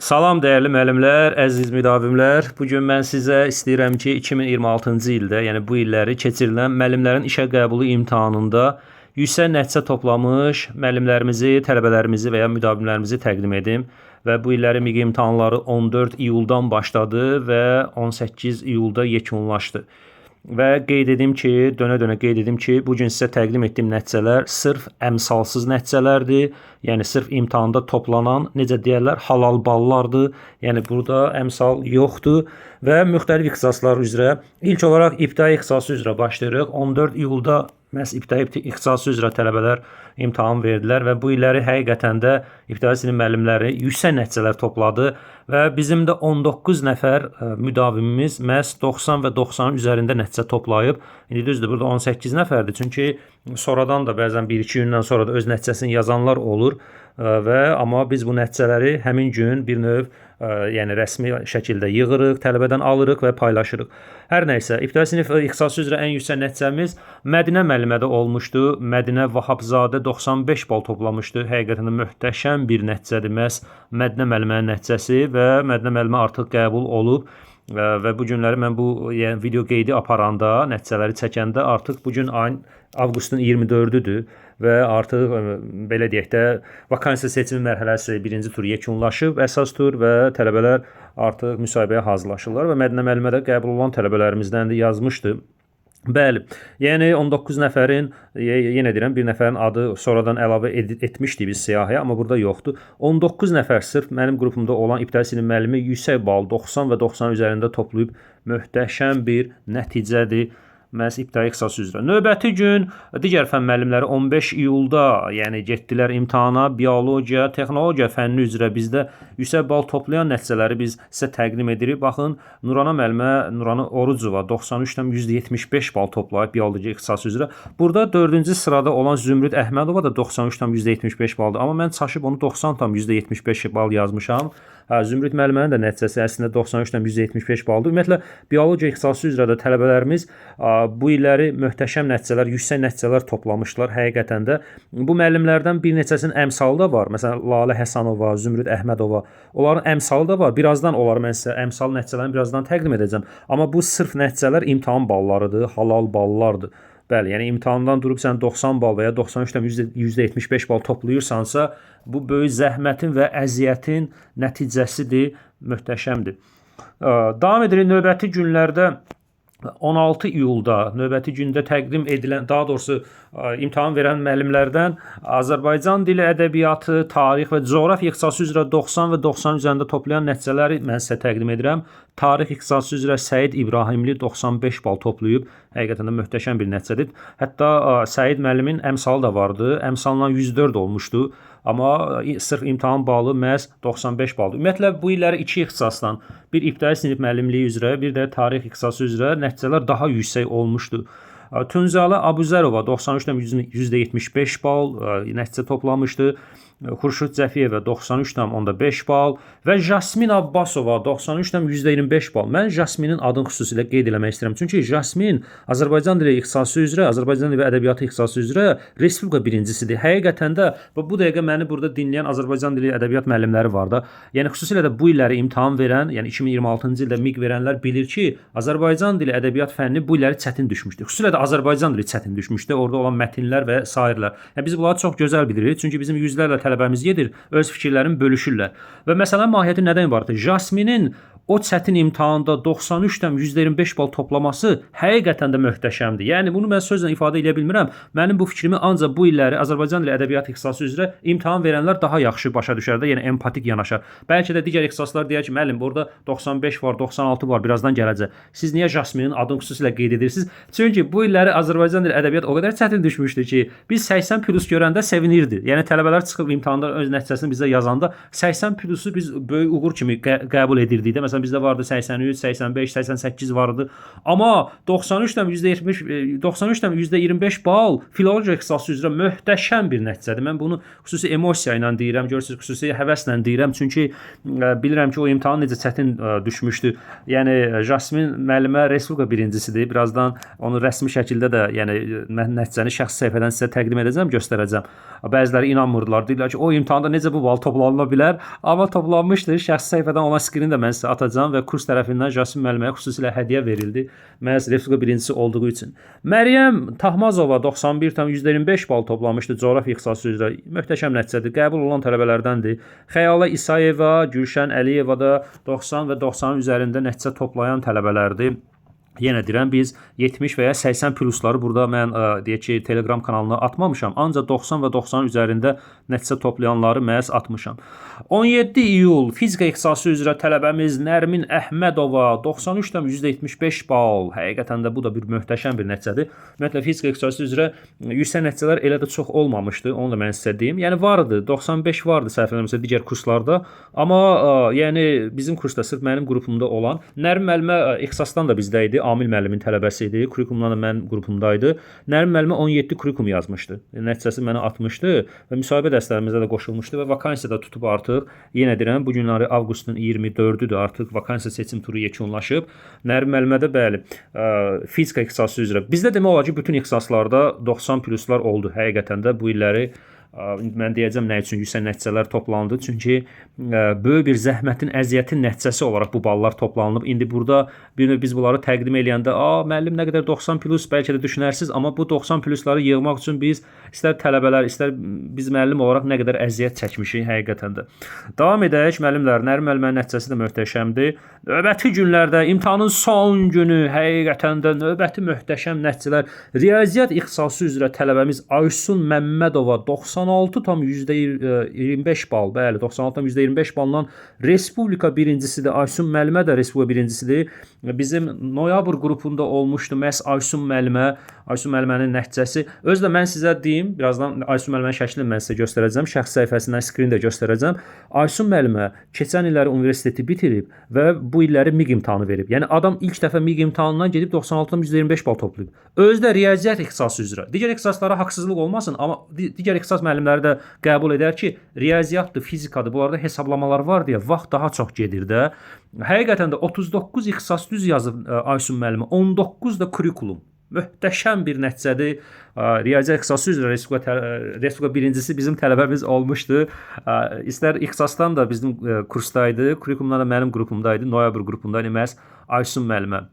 Salam dəyərli müəllimlər, əziz müdavimlər. Bu gün mən sizə istəyirəm ki, 2026-cı ildə, yəni bu illəri keçirilən müəllimlərin işə qəbulu imtahanında yüksək nəticə toplamış müəllimlərimizi, tələbələrimizi və ya müdavimlərimizi təqdim edim. Və bu illərin MİQ imtahanları 14 iyuldan başladı və 18 iyulda yekunlaşdı. Və qeyd edim ki, dönə-dönə qeyd edim ki, bu gün sizə təqdim etdiyim nəticələr sırf əmsalsız nəticələrdir. Yəni sırf imtahanda toplanan, necə deyirlər, halal ballardır. Yəni burada əmsal yoxdur və müxtəlif ixtisaslar üzrə ilk olaraq ibtidai ixtisası üzrə başlayırıq. 14 iyulda məhz ibtidai ixtisası üzrə tələbələr imtahan verdilər və bu illəri həqiqətən də ibtidai sinif müəllimləri yüksək nəticələr topladı və bizim də 19 nəfər müdavimimiz məhz 90 və 90-ın üzərində nəticə toplayıb. İndi düzdür, burada 18 nəfərdir. Çünki sonradan da bəzən 1-2 gündən sonra da öz nəticəsini yazanlar olur amma biz bu nəticələri həmin gün bir növ yəni rəsmi şəkildə yığırıq, tələbədən alırıq və paylaşırıq. Hər nəysə, ibtidai sinif ixtisası üzrə ən yüksək nəticəmiz Mədinə müəllimədə olmuşdu. Mədinə Vahabzadə 95 bal toplamışdı. Həqiqətən də möhtəşəm bir nəticədir məhz Mədinə müəllimənin nəticəsi və Mədinə müəllimə artıq qəbul olub. Və bu günləri mən bu video qeydi aparanda, nəticələri çəkəndə artıq bu gün ayın avqustun 24-düdür və artıq belə deyək də vakansiya seçimi mərhələsi birinci tur yekunlaşıb, əsas tur və tələbələr artıq müsahibəyə hazırlaşırlar və Mədinə müəllimədə qəbul olan tələbələrimizdən də yazmışdı. Bəli, yəni 19 nəfərin, yenə deyirəm, bir nəfərin adı sonradan əlavə etmişdik biz siyahıya, amma burada yoxdur. 19 nəfər sırf mənim qrupumda olan ibtidai sinif müəllimi yüksək bal 90 və 90 üzərində toplayıb möhtəşəm bir nəticədir məhz ibtidai ixtisası üzrə. Növbəti gün digər fənn müəllimləri 15 iyulda, yəni getdilər imtahana, biologiya, texnologiya fənni üzrə bizdə yüksək bal toplayan nəticələri biz sizə təqdim edirik. Baxın, Nurana müəllimə, Nurana Orucova 93,75 bal toplayıb biologiya ixtisası üzrə. Burada 4-cü sırada olan Zümrüd Əhmədova da 93,75 baldır. Amma mən çaşıb onu 90,75 bal yazmışam. Zümrüd müəllimənin də nəticəsi əslində 93,75 baldır. Ümumiyyətlə, biologiya ixtisası üzrə də tələbələrimiz bu illəri möhtəşəm nəticələr, yüksək nəticələr toplamışlar həqiqətən də. Bu müəllimlərdən bir neçəsinin əmsalı da var. Məsələn, Lalə Həsənova, Zümrüd Əhmədova. Onların əmsalı da var. Birazdan onları mən sizə əmsal nəticələrini birazdan təqdim edəcəm. Amma bu sırf nəticələr imtahan ballarıdır, halal ballardır. Bəli, yəni imtahandan durub sən 90 bal və ya 93,75 bal toplayırsansa, bu böyük zəhmətin və əziyyətin nəticəsidir, möhtəşəmdir. Davam edirik növbəti günlərdə. 16 iyulda növbəti gündə təqdim edilən, daha doğrusu imtahan verən müəllimlərdən Azərbaycan dili, ədəbiyyatı, tarix və coğrafiya ixtisası üzrə 90 və 90 üzərində toplayan nəticələri mən sizə təqdim edirəm. Tarix ixtisası üzrə Səid İbrahimli 95 bal toplayıb. Həqiqətən də möhtəşəm bir nəticədir. Hətta Səid müəllimin əmsalı da vardı. Əmsalla 104 olmuşdu. Amma sırf imtahan balı məhz 95 baldır. Ümumiyyətlə, bu illəri iki ixtisasdan, bir ibtidai sinif müəllimliyi üzrə, bir də tarix ixtisası üzrə nəticələr daha yüksək olmuşdu. Tunzalə Abuzərova 93,75 bal nəticə toplamışdı. Xurşud Cəfiyevə 93,5 bal və Jasmin Abbasova 93,25 bal. Mən Jasminin adını xüsusilə qeyd eləmək istəyirəm. Çünki Jasmin Azərbaycan dili ixtisası üzrə, Azərbaycan dili və ədəbiyyatı ixtisası üzrə respublika birincisidir. Həqiqətən də bu dəqiqə məni burada dinləyən Azərbaycan dili ədəbiyyat müəllimləri var da. Yəni xüsusilə də bu illəri imtahan verən, yəni 2026-cı ildə MİQ verənlər bilir ki, Azərbaycan dili ədəbiyyat fənni bu illəri çətin düşmüşdür. Xüsusilə də Azərbaycan dili çətin düşmüşdü. Orada olan mətnlər və sairələr. Yəni biz bunları çox gözəl bilirik. Çünki bizim yüzlərlə tələbəmiz gedir, öz fikirlərini bölüşürlər. Və məsələn mahiyyəti nədən ibarətdir? Jasminin o çətin imtahanda 93,25 bal toplaması həqiqətən də möhtəşəmdir. Yəni bunu mən sözlə ifadə edə bilmirəm. Mənim bu fikrimi ancaq bu illəri Azərbaycan dili ədəbiyyat ixtisası üzrə imtahan verənlər daha yaxşı başa düşər də, yəni empatik yanaşar. Bəlkə də digər ixtisaslar deyər ki, müəllim, burada 95 var, 96 var, birazdan gələcək. Siz niyə Jasminin adını xüsusilə qeyd edirsiniz? Çünki bu illəri Azərbaycan dili ədəbiyyat o qədər çətin düşmüşdü ki, biz 80 plus görəndə sevinirdi. Yəni tələbələr çıxıb imtahanda öz nəticəsini bizə yazanda 80 plusu biz böyük uğur kimi qəbul edirdik də. Məsələn, məsələn bizdə vardı 83, 85, 88 vardı. Amma 93,70 93,25 bal filologiya ixtisası üzrə möhtəşəm bir nəticədir. Mən bunu xüsusi emosiya ilə deyirəm, görürsüz, xüsusi həvəslə deyirəm. Çünki bilirəm ki, o imtahan necə çətin düşmüşdü. Yəni Jasmin müəllimə Respublika birincisidir. Birazdan onu rəsmi şəkildə də, yəni mən nəticəni şəxsi səhifədən sizə təqdim edəcəm, göstərəcəm. Bəziləri inanmırdılar. Deyirlər ki, o imtahanda necə bu bal toplanıla bilər? Amma toplanmışdır. Şəxsi səhifədən olan skrini də mən sizə atacağam və kurs tərəfindən Jasmin müəlliməyə xüsusilə hədiyyə verildi. Məhz Respublika birincisi olduğu üçün. Məryəm Tahmazova 91,25 bal toplamışdı coğrafiya ixtisası üzrə. Möhtəşəm nəticədir. Qəbul olan tələbələrdəndir. Xəyala İsayeva, Gülşən Əliyeva da 90 və 90-ın üzərində nəticə toplayan tələbələrdir. Yenə deyirəm, biz 70 və ya 80 plusları burada mən deyək ki, Telegram kanalına atmamışam. Ancaq 90 və 90 üzərində nəticə toplayanları məhz atmışam. 17 iyul fizika ixtisası üzrə tələbəmiz Nərmin Əhmədova 93,75 bal. Həqiqətən də bu da bir möhtəşəm bir nəticədir. Ümumiyyətlə fizika ixtisası üzrə yüksək nəticələr elə də çox olmamışdı. Onu da mən sizə deyim. Yəni vardı, 95 vardı səhv eləmirəmsə digər kurslarda. Amma yəni bizim kursda sırf mənim qrupumda olan Nərmin müəllimə ixtisasdan da bizdə idi. Amil müəllimin tələbəsi idi. Kurikulumdan da mənim qrupumdaydı. Nərmin müəllimə 17 kurikulum yazmışdı. Nəticəsi mənə atmışdı və müsahibə dərslərimizə də qoşulmuşdu və vakansiya da tutub artıq. Yenə deyirəm, bu günləri avqustun 24-düdür. Artıq vakansiya seçim turu yekunlaşıb. Nərmin müəllimə də bəli, fizika ixtisası üzrə. Bizdə demək olar ki, bütün ixtisaslarda 90 pluslar oldu. Həqiqətən də bu illəri mən deyəcəm nə üçün yüksək nəticələr toplandı. Çünki böyük bir zəhmətin, əziyyətin nəticəsi olaraq bu ballar toplanılıb. İndi burada bir növ biz bunları təqdim eləyəndə, müəllim nə qədər 90 plus bəlkə də düşünərsiniz, amma bu 90 plusları yığmaq üçün biz istər tələbələr, istər biz müəllim olaraq nə qədər əziyyət çəkmişik həqiqətən də. Davam edək müəllimlər. Nərmin müəllimənin nəticəsi də möhtəşəmdir. Növbəti günlərdə imtahanın son günü həqiqətən də növbəti möhtəşəm nəticələr. Riyaziyyat ixtisası üzrə tələbəmiz Aysun Məmmədova 96,25 bal, bəli, 96,25 balla Respublika birincisidir. Aysun müəllimə də Respublika birincisidir. Bizim noyabr qrupunda olmuşdu məhz Aysun müəllimənin nəticəsi. Özü də mən sizə deyim, birazdan Aysun müəllimənin şəklini mən sizə göstərəcəm. Şəxsi səhifəsindən skrin də göstərəcəm. Aysun müəllimə keçən illəri universiteti bitirib və bu illəri MİQ imtahanı verib. Yəni adam ilk dəfə MİQ imtahanından gedib 96,25 bal toplayıb. Özü də riyaziyyat ixtisası üzrə. Digər ixtisaslara haqsızlıq olmasın, amma digər ixtisas müəllimləri də qəbul edər ki, riyaziyyatdır, fizikadır, bunlarda hesablamalar var deyə vaxt daha çox gedir də. Həqiqətən də 39 ixtisas düz yazıb Aysun müəllimə, 19 da kurikulum. Möhtəşəm bir nəticədir. Riyaziyyat ixtisası üzrə Respublika birincisi bizim tələbəmiz olmuşdu. İstər ixtisasdan da bizim kursdaydı, kurikulumdan da mənim qrupumdaydı, noyabr qrupundaydı məhz Aysun müəllimə.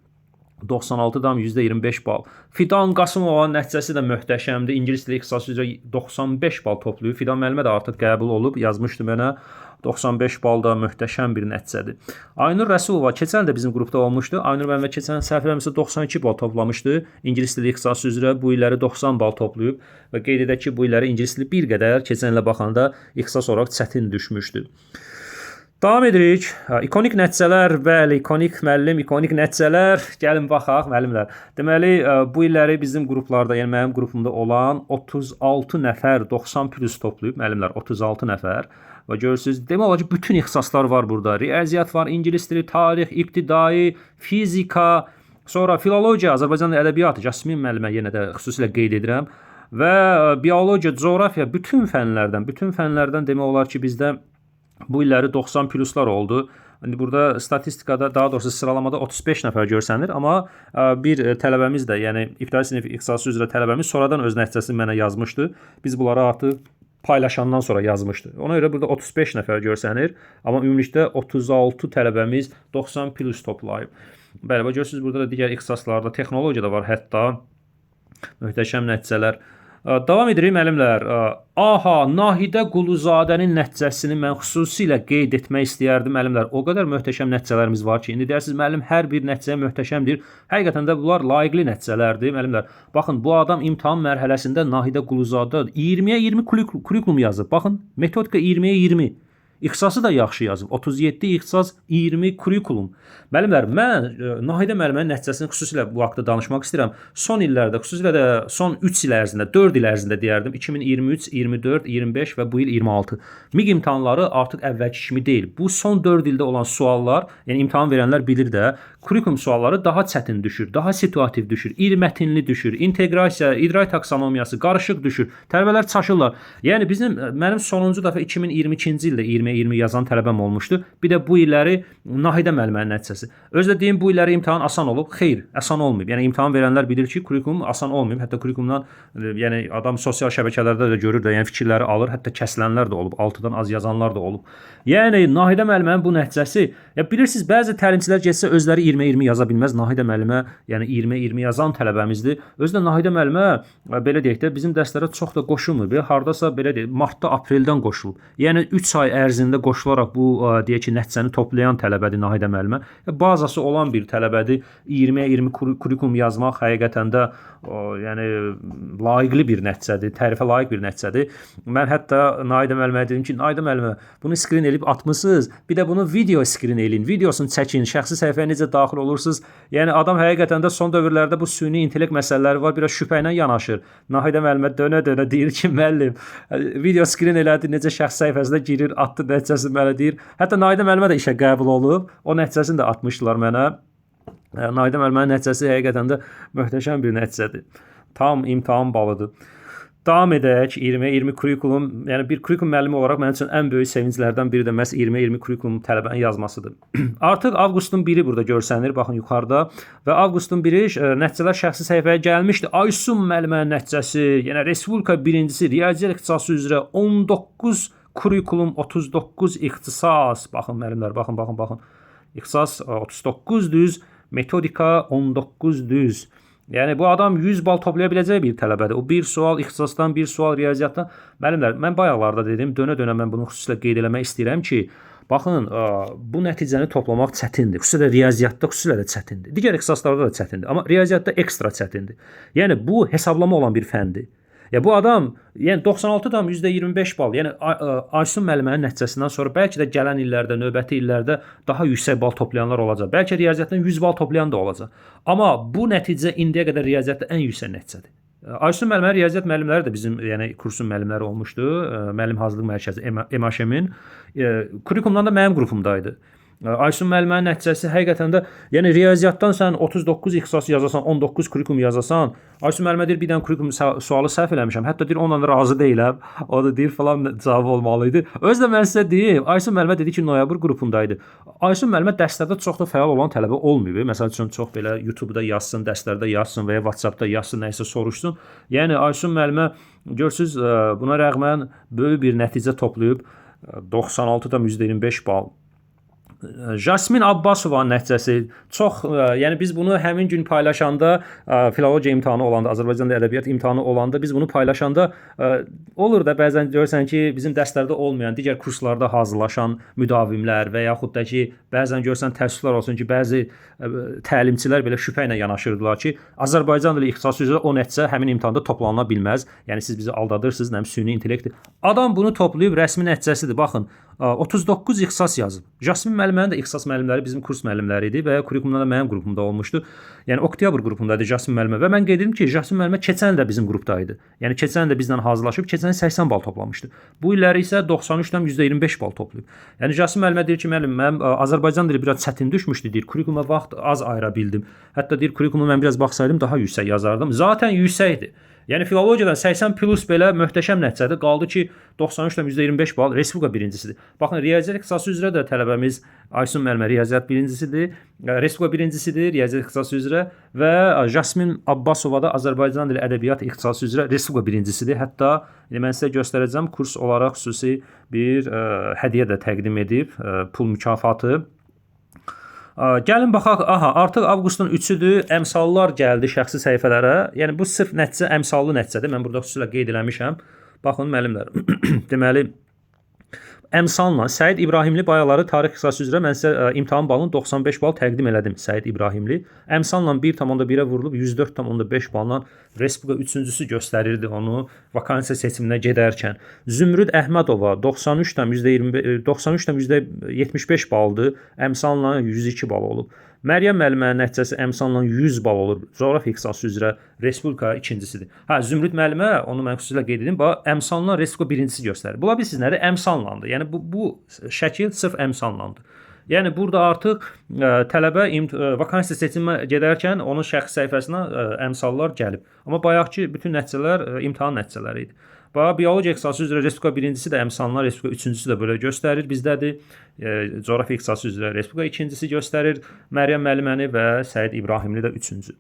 96,25 bal. Fidan Qasımovun nəticəsi də möhtəşəmdir. İngilis dili ixtisası üzrə 95 bal toplayıb. Fidan müəllimə də artıq qəbul olub, yazmışdı mənə. 95 bal da möhtəşəm bir nəticədir. Aynur Rəsulova keçən də bizim qrupda olmuşdu. Aynur müəllimə keçən səhv eləmirəmsə 92 bal toplamışdı. İngilis dili ixtisası üzrə bu illəri 90 bal toplayıb və qeyd edək ki, bu illəri ingilis dili bir qədər keçən ilə baxanda ixtisas olaraq çətin düşmüşdü. Davam edirik. İkonik nəticələr, bəli, ikonik müəllim, ikonik nəticələr. Gəlin baxaq müəllimlər. Deməli, bu illəri bizim qruplarda, yəni mənim qrupumda olan 36 nəfər 90 plus toplayıb müəllimlər, 36 nəfər. Və görürsüz, demək olar ki, bütün ixtisaslar var burada. Riyaziyyat var, ingilis dili, tarix, ibtidai, fizika, sonra filologiya, Azərbaycan ədəbiyyatı, Jasmin müəllimə yenə də xüsusilə qeyd edirəm. Və biologiya, coğrafiya, bütün fənlərdən demək olar ki, bizdə bu illəri 90 pluslar oldu. İndi burada statistikada, daha doğrusu sıralamada 35 nəfər görsənir, amma bir tələbəmiz də, yəni ibtidai sinif ixtisası üzrə tələbəmiz sonradan öz nəticəsini mənə yazmışdı. Biz bunları artıq paylaşandan sonra yazmışdı. Ona görə burada 35 nəfər görsənir, amma ümumilikdə 36 tələbəmiz 90 plus toplayıb. Bəli, görürsünüz burada da digər ixtisaslarda texnologiya da var, hətta möhtəşəm nəticələr. Davam edirik müəllimlər. Nahidə Quluzadənin nəticəsini mən xüsusilə qeyd etmək istəyərdim müəllimlər. O qədər möhtəşəm nəticələrimiz var ki, indi deyirsiniz müəllim hər bir nəticə möhtəşəmdir. Həqiqətən də bunlar layiqli nəticələrdir müəllimlər. Baxın, bu adam imtahan mərhələsində Nahidə Quluzadə 20-yə 20 kurikulum yazıb. Baxın, metodika 20-yə 20. İxtisası da yaxşı yazıb. 37 ixtisas, 20 kurikulum. Müəllimlər, mən Nahidə müəllimənin nəticəsini xüsusilə bu haqqda danışmaq istəyirəm. Son illərdə, xüsusilə də son 3 il ərzində, 4 il ərzində deyərdim, 2023, 24, 25 və bu il 26. MİQ imtahanları artıq əvvəlki kimi deyil. Bu son 4 ildə olan suallar, yəni imtahan verənlər bilir də, kurikulum sualları daha çətin düşür, daha situativ düşür, iri mətinli düşür, inteqrasiya, idrak taksonomiyası qarışıq düşür. Tələbələr çaşırlar. Yəni mənim sonuncu dəfə 2022-ci ildə 2020 yazan tələbəm olmuşdu. Bir də bu illəri Nahidə müəllimənin nəticəsi. Özdə deyim, bu illəri imtahan asan olub. Xeyr, asan olmayıb. Yəni imtahan verənlər bilir ki, kurikulum asan olmayıb. Hətta kurikulumdan yəni adam sosial şəbəkələrdə də görür də, yəni fikirləri alır, hətta kəsilənlər də olub, 6-dan az yazanlar da olub. Yəni Nahidə müəllimənin bu nəticəsi, ya bilirsiniz, bəzi təlimçilər getsə özləri 20-20 yaza bilməz. Nahidə müəllimə, yəni 20-20 yazan tələbəmizdir. Özdə Nahidə müəllimə belə deyək də bizim dərslərə çox da qoşulmur. Hardasa belə deyək, martda, apreldən qoşulub. Yəni 3 ay ərzində qoşularaq bu deyək ki, nəticəni toplayan tələbədir Nahidə müəllimə. Bazası olan bir tələbədir. 20-20 kurikulum yazmaq həqiqətən də yəni layiqli bir nəticədir, tərifə layiq bir nəticədir. Mən hətta Nahidə müəllimə dedim ki, Nahidə müəllimə, bunu skrin edib atmısınız, bir də bunu video skrin eləyin, videosunu çəkin, şəxsi səhifəyə necə daxil olursunuz. Yəni adam həqiqətən də son dövrlərdə bu süni intellekt məsələləri var, biraz şübhə ilə yanaşır. Nahidə müəllimə dönə-dönə deyir ki, müəllim, video skrin elədi, necə şəxsi səhifəsinə girir, atdı nəticəsini mənə deyir. Hətta Nahidə müəllimə də işə qəbul olub, o nəticəsini də atmışdılar mənə. Nahidə müəllimənin nəticəsi həqiqətən də möhtəşəm bir nəticədir. Tam imtahan balıdır. Davam edək. 20-20 kurikulum, yəni bir kurikulum müəllimi olaraq mənim üçün ən böyük sevinclərdən biri də məhz 20-20 kurikulum tələbənin yazmasıdır. Artıq avqustun 1-i burada görsənir, baxın yuxarıda və avqustun 1-i nəticələr şəxsi səhifəyə gəlmişdi. Aysun müəllimənin nəticəsi, yəni Respublika birincisi riyaziyyat ixtisası üzrə 19 kurikulum, 39 ixtisas. Baxın müəllimlər, baxın. İxtisas 39 düz, metodika 19 düz. Yəni bu adam 100 bal toplaya biləcək bir tələbədir. O bir sual ixtisasdan, bir sual riyaziyyatdan. Müəllimlər, mən bayaqlarda dedim, dönə-dönə mən bunu xüsusilə qeyd eləmək istəyirəm ki, baxın, bu nəticəni toplamaq çətindir. Xüsusilə riyaziyyatda xüsusilə də çətindir. Digər ixtisaslarda da çətindir, amma riyaziyyatda ekstra çətindir. Yəni bu hesablama olan bir fəndir. Ya bu adam, yəni 96,25 bal, yəni Aysun müəllimənin nəticəsindən sonra bəlkə də gələn illərdə, növbəti illərdə daha yüksək bal toplayanlar olacaq. Bəlkə riyaziyyatdan 100 bal toplayan da olacaq. Amma bu nəticə indiyə qədər riyaziyyatda ən yüksək nəticədir. Aysun müəllimə riyaziyyat müəllimləri də bizim, yəni kursun müəllimləri olmuşdu. Müəllim Hazırlıq Mərkəzi MHM-in kurikulumdan da mənim qrupumdaydı. Aysun müəllimənin nəticəsi həqiqətən də, yəni riyaziyyatdan sən 39 ixtisas yazasan, 19 kurikulum yazasan, Aysun müəllimə deyir, bir dənə kurikulum sualı səhv eləmişəm. Hətta deyir, onunla razı deyiləm. O da deyir, falan cavab olmalıydı. Özdə mən sizə deyim, Aysun müəllimə dedi ki, noyabr qrupundaydı. Aysun müəllimə dərslərdə çox da fəal olan tələbə olmayıb. Məsəl üçün, çox belə YouTube-da yazsın, dərslərdə yazsın və ya WhatsApp-da yazsın, nəyisə soruşsun. Yəni, Aysun müəllimə, görürsünüz, buna rəğmən böyük bir nəticə toplayıb, 96,25 bal. Jasmin Abbasovanın nəticəsi çox, yəni biz bunu həmin gün paylaşanda, filologiya imtahanı olanda, Azərbaycan dili ədəbiyyat imtahanı olanda biz bunu paylaşanda olur da bəzən görürsən ki, bizim dərslərdə olmayan, digər kurslarda hazırlaşan müdavimlər və yaxud da ki, bəzən görürsən təəssüflər olsun ki, bəzi təlimçilər belə şübhə ilə yanaşırdılar ki, Azərbaycan dili ixtisası üzrə o nəticə həmin imtahanda toplanıla bilməz. Yəni siz bizi aldadırsınız, nəm süni intellekt. Adam bunu toplayıb rəsmi nəticəsidir. Baxın, 39 ixtisas yazıb. Jasmin müəllimənin də ixtisas müəllimləri bizim kurs müəllimləri idi və kurikulumda da mənim qrupumda olmuşdu. Yəni oktyabr qrupundaydı Jasmin müəllimə və mən qeyd edim ki, Jasmin müəllimə keçən il də bizim qrupdaydı. Yəni keçən il də bizlə hazırlaşıb, keçən il 80 bal toplamışdı. Bu illəri isə 93,25 bal toplayıb. Yəni Jasmin müəllimə deyir ki, müəllim, mənim Azərbaycan dili biraz çətin düşmüşdü, deyir. Kurikuluma vaxt az ayıra bildim. Hətta deyir, kurikuluma mən biraz baxsaydım daha yüksək yazardım. Zaten yüksəkdir. Yəni filologiyadan 80 plus belə möhtəşəm nəticədir. Qaldı ki, 93,25 bal Respublika birincisidir. Baxın, riyaziyyat ixtisası üzrə də tələbəmiz Aysun müəllimə riyaziyyat birincisidir, Respublika birincisidir riyaziyyat ixtisası üzrə və Jasmin Abbasova da Azərbaycan dili ədəbiyyat ixtisası üzrə Respublika birincisidir. Hətta mən sizə göstərəcəm, kurs olaraq xüsusi bir hədiyyə də təqdim edib, pul mükafatı. Gəlin baxaq, artıq avqustun 3-üdür, əmsallar gəldi şəxsi səhifələrə. Yəni bu sırf nəticə əmsallı nəticədir. Mən burada xüsusilə qeyd eləmişəm. Baxın müəllimlər. Deməli əmsalla Səid İbrahimli bayaqları tarix ixtisası üzrə mən sizə imtahan balını 95 bal təqdim elədim Səid İbrahimli. Əmsalla 1,1-ə vurulub 104,5 balla Respublika 3-cüsü göstərirdi onu vakansiya seçiminə gedərkən. Zümrüd Əhmədova 93,75 baldır. Əmsalla 102 bal olub. Məryəm müəllimənin nəticəsi əmsalla 100 bal olur. Coğrafiya ixtisası üzrə Respublika ikincisidir. Zümrüd müəllimə, onu mən xüsusilə qeyd edim, əmsalla Respublika birincisi göstərir. Bunlar bilirsiniz nədir? Əmsallandır. Yəni bu şəkil sırf əmsallandır. Yəni burada artıq tələbə vakansiya seçimə gedərkən onun şəxsi səhifəsinə əmsallar gəlib. Amma bayaqki bütün nəticələr imtahan nəticələri idi. Biologiya ixtisası üzrə Respublika birincisi də əmsallar, Respublika üçüncüsü də belə göstərir. Bizdədir. Coğrafiya ixtisası üzrə Respublika ikincisi göstərir. Məryəm müəlliməni və Səid İbrahimli də üçüncü.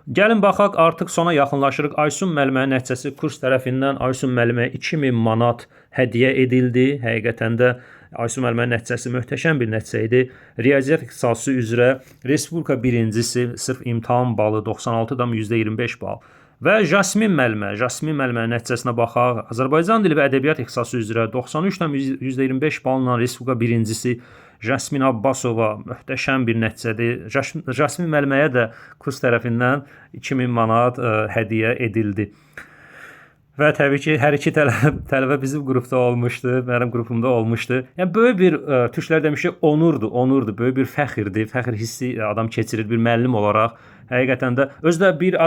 Gəlin baxaq, artıq sona yaxınlaşırıq. Aysun müəllimənin nəticəsi kurs tərəfindən Aysun müəlliməyə 2000 manat hədiyyə edildi. Həqiqətən də Aysun müəllimənin nəticəsi möhtəşəm bir nəticə idi. Riyaziyyat ixtisası üzrə Respublika birincisi, sırf imtahan balı 96,25 bal. Və Jasmin müəllimənin nəticəsinə baxaq. Azərbaycan dili və ədəbiyyat ixtisası üzrə 93,25 balla Respublika birincisi Jasmin Abbasova möhtəşəm bir nəticədir. Jasmin müəlliməyə də kurs tərəfindən 2000 manat hədiyyə edildi. Və təbii ki, hər iki tələbə bizim qrupda olmuşdu, mənim qrupumda olmuşdu. Yəni böyük bir türklər demişik, onurdur, böyük bir fəxirdir, fəxir hissi adam keçirir bir müəllim olaraq. Həqiqətən də özü də biri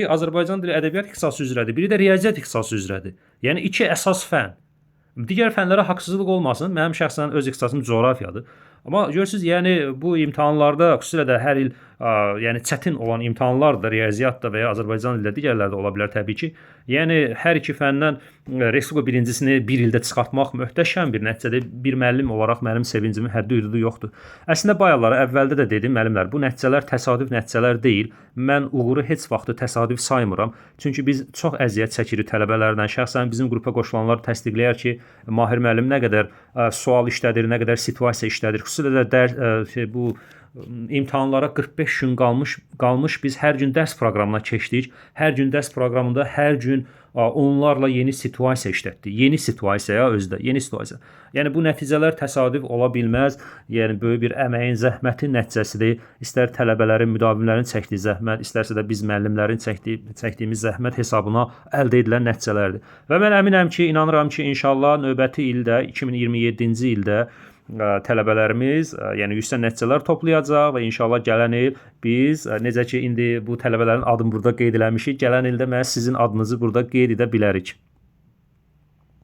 Azərbaycan dili ədəbiyyat ixtisası üzrədir, biri də riyaziyyat ixtisası üzrədir. Yəni iki əsas fən. Digər fənlərə haqsızlıq olmasın. Mənim şəxsən öz ixtisasım coğrafiyadır. Amma görürsüz, yəni bu imtahanlarda xüsusilə də hər il yəni çətin olan imtahanlar da riyaziyyat da və ya Azərbaycan dilində digərləri də ola bilər təbii ki. Yəni hər iki fəndən Respublika birincisini bir ildə çıxartmaq möhtəşəm bir nəticədir. Bir müəllim olaraq mənim sevincimin həddi-hüdudu yoxdur. Əslində bayaqları əvvəldə də dedim müəllimlər, bu nəticələr təsadüf nəticələr deyil. Mən uğuru heç vaxt təsadüf saymıram. Çünki biz çox əziyyət çəkirik tələbələrdən. Şəxsən bizim qrupa qoşulanlar təsdiqləyər ki, Mahir müəllim nə qədər sual işlədir, nə qədər situasiya işlədir. Xüsusilə də bu imtahanlara 45 gün qalmış biz hər gün dərs proqramına keçdik. Hər gün dərs proqramında hər gün onlarla yeni situasiya işlətdik. Yeni situasiyaya özdə, yeni situasiya. Yəni bu nəticələr təsadüf ola bilməz. Yəni böyük bir əməyin, zəhmətin nəticəsidir. İstər tələbələrin, müdavimlərin çəkdiyi zəhmət, istərsə də biz müəllimlərin çəkdiyimiz zəhmət hesabına əldə edilən nəticələrdir. Və mən əminəm ki, inanıram ki, inşallah növbəti ildə 2027-ci ildə tələbələrimiz yəni yüksək nəticələr toplayacaq və inşallah gələn il biz necə ki indi bu tələbələrin adını burada qeyd eləmişik, gələn ildə məhz sizin adınızı burada qeyd edə bilərik.